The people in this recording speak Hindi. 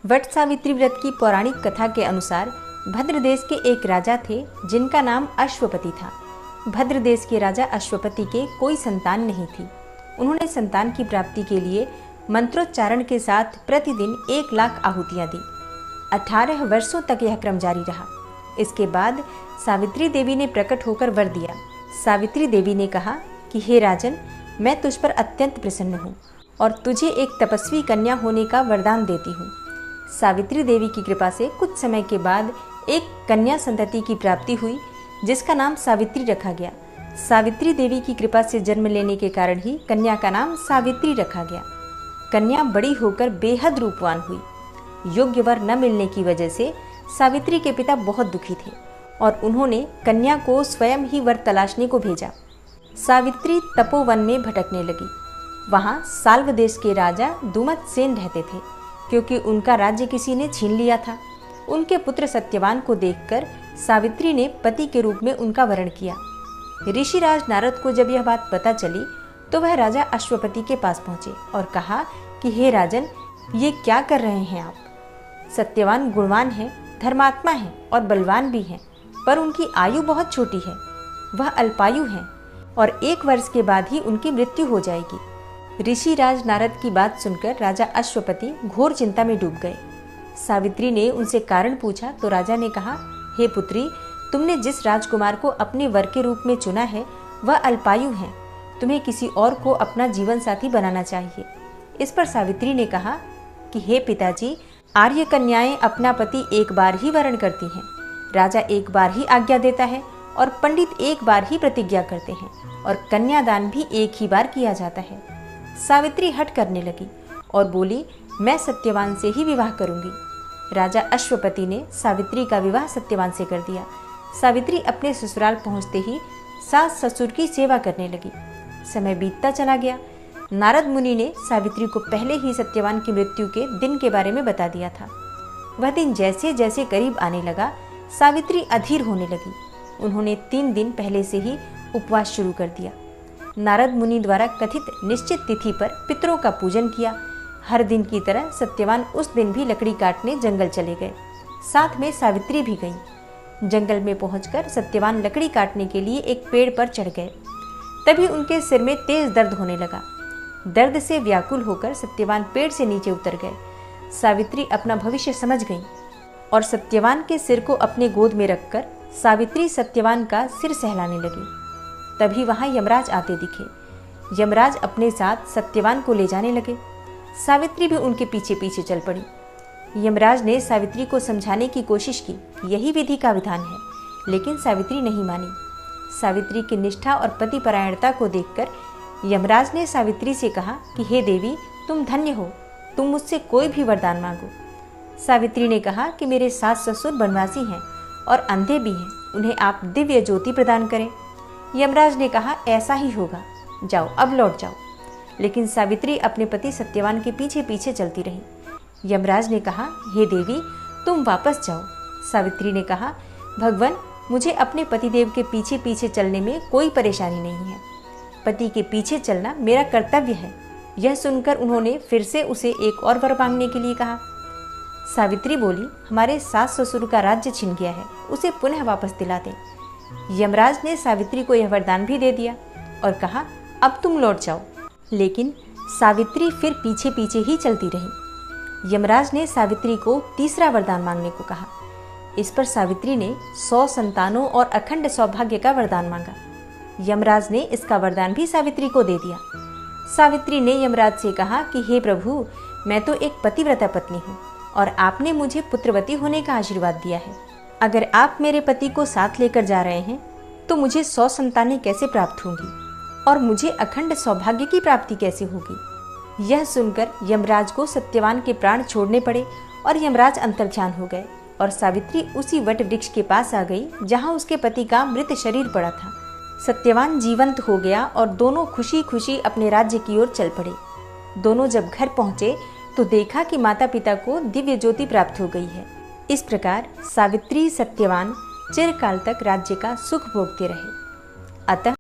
वट सावित्री व्रत की पौराणिक कथा के अनुसार भद्र देश के एक राजा थे जिनका नाम अश्वपति था। भद्र देश के राजा अश्वपति के कोई संतान नहीं थी। उन्होंने संतान की प्राप्ति के लिए मंत्रोच्चारण के साथ प्रतिदिन 1 लाख आहुतियां दी। 18 वर्षों तक यह क्रम जारी रहा। इसके बाद सावित्री देवी ने प्रकट होकर वर दिया। सावित्री देवी ने कहा कि हे राजन, मैं तुझ पर अत्यंत प्रसन्न हूँ और तुझे एक तपस्वी कन्या होने का वरदान देती हूँ। सावित्री देवी की कृपा से कुछ समय के बाद एक कन्या संतति की प्राप्ति हुई जिसका नाम सावित्री रखा गया। सावित्री देवी की कृपा से जन्म लेने के कारण ही कन्या का नाम सावित्री रखा गया। कन्या बड़ी होकर बेहद रूपवान हुई। योग्य वर न मिलने की वजह से सावित्री के पिता बहुत दुखी थे और उन्होंने कन्या को स्वयं ही वर तलाशने को भेजा। सावित्री तपोवन में भटकने लगी। वहाँ साल्व देश के राजा दुमतसेन रहते थे। क्योंकि उनका राज्य किसी ने छीन लिया था, उनके पुत्र सत्यवान को देखकर सावित्री ने पति के रूप में उनका वरण किया। ऋषिराज नारद को जब यह बात पता चली तो वह राजा अश्वपति के पास पहुंचे और कहा कि हे राजन, ये क्या कर रहे हैं आप? सत्यवान गुणवान है, धर्मात्मा है और बलवान भी है, पर उनकी आयु बहुत छोटी है। वह अल्पायु है और 1 वर्ष के बाद ही उनकी मृत्यु हो जाएगी। ऋषिराज नारद की बात सुनकर राजा अश्वपति घोर चिंता में डूब गए। सावित्री ने उनसे कारण पूछा तो राजा ने कहा, हे पुत्री, तुमने जिस राजकुमार को अपने वर के रूप में चुना है वह अल्पायु है। तुम्हें किसी और को अपना जीवन साथी बनाना चाहिए। इस पर सावित्री ने कहा कि हे पिताजी, आर्य कन्याएं अपना पति 1 बार ही वरण करती हैं। राजा 1 बार ही आज्ञा देता है और पंडित 1 बार ही प्रतिज्ञा करते हैं और कन्यादान भी 1 ही बार किया जाता है। सावित्री हट करने लगी और बोली, मैं सत्यवान से ही विवाह करूंगी। राजा अश्वपति ने सावित्री का विवाह सत्यवान से कर दिया। सावित्री अपने ससुराल पहुंचते ही सास ससुर की सेवा करने लगी। समय बीतता चला गया। नारद मुनि ने सावित्री को पहले ही सत्यवान की मृत्यु के दिन के बारे में बता दिया था। वह दिन जैसे जैसे करीब आने लगा, सावित्री अधीर होने लगी। उन्होंने 3 दिन पहले से ही उपवास शुरू कर दिया। नारद मुनि द्वारा कथित निश्चित तिथि पर पितरों का पूजन किया। हर दिन की तरह सत्यवान उस दिन भी लकड़ी काटने जंगल चले गए। साथ में सावित्री भी गईं। जंगल में पहुंचकर सत्यवान लकड़ी काटने के लिए एक पेड़ पर चढ़ गए। तभी उनके सिर में तेज दर्द होने लगा। दर्द से व्याकुल होकर सत्यवान पेड़ से नीचे उतर गए। सावित्री अपना भविष्य समझ गईं और सत्यवान के सिर को अपने गोद में रखकर सावित्री सत्यवान का सिर सहलाने लगी। तभी वहां यमराज आते दिखे। यमराज अपने साथ सत्यवान को ले जाने लगे। सावित्री भी उनके पीछे पीछे चल पड़ी। यमराज ने सावित्री को समझाने की कोशिश की, यही विधि का विधान है, लेकिन सावित्री नहीं मानी। सावित्री की निष्ठा और पतिपरायणता को देखकर यमराज ने सावित्री से कहा कि हे देवी, तुम धन्य हो, तुम मुझसे कोई भी वरदान मांगो। सावित्री ने कहा कि मेरे सास ससुर वनवासी हैं और अंधे भी हैं, उन्हें आप दिव्य ज्योति प्रदान करें। यमराज ने कहा, ऐसा ही होगा, जाओ अब लौट जाओ। लेकिन सावित्री अपने पति सत्यवान के पीछे पीछे चलती रही। यमराज ने कहा, हे देवी, तुम वापस जाओ। सावित्री ने कहा, भगवान, मुझे अपने पतिदेव के पीछे पीछे चलने में कोई परेशानी नहीं है। पति के पीछे चलना मेरा कर्तव्य है। यह सुनकर उन्होंने फिर से उसे एक और वर मांगने के लिए कहा। सावित्री बोली, हमारे सास ससुर का राज्य छिन गया है, उसे पुनः वापस दिला दें। यमराज ने सावित्री को यह वरदान भी दे दिया और कहा, अब तुम लौट जाओ। लेकिन सावित्री फिर पीछे पीछे ही चलती रही। यमराज ने सावित्री को तीसरा वरदान मांगने को कहा। इस पर सावित्री ने 100 संतानों और अखंड सौभाग्य का वरदान मांगा। यमराज ने इसका वरदान भी सावित्री को दे दिया। सावित्री ने यमराज से कहा कि हे प्रभु, मैं तो एक पतिव्रता पत्नी हूँ और आपने मुझे पुत्रवती होने का आशीर्वाद दिया है। अगर आप मेरे पति को साथ लेकर जा रहे हैं तो मुझे 100 संतानें कैसे प्राप्त होंगी और मुझे अखंड सौभाग्य की प्राप्ति कैसे होगी? यह सुनकर यमराज को सत्यवान के प्राण छोड़ने पड़े और यमराज अंतर्ध्यान हो गए और सावित्री उसी वट वृक्ष के पास आ गई जहां उसके पति का मृत शरीर पड़ा था। सत्यवान जीवंत हो गया और दोनों खुशी खुशी अपने राज्य की ओर चल पड़े। दोनों जब घर पहुंचे तो देखा कि माता पिता को दिव्य ज्योति प्राप्त हो गई है। इस प्रकार सावित्री सत्यवान चिरकाल तक राज्य का सुख भोगते रहे। अतः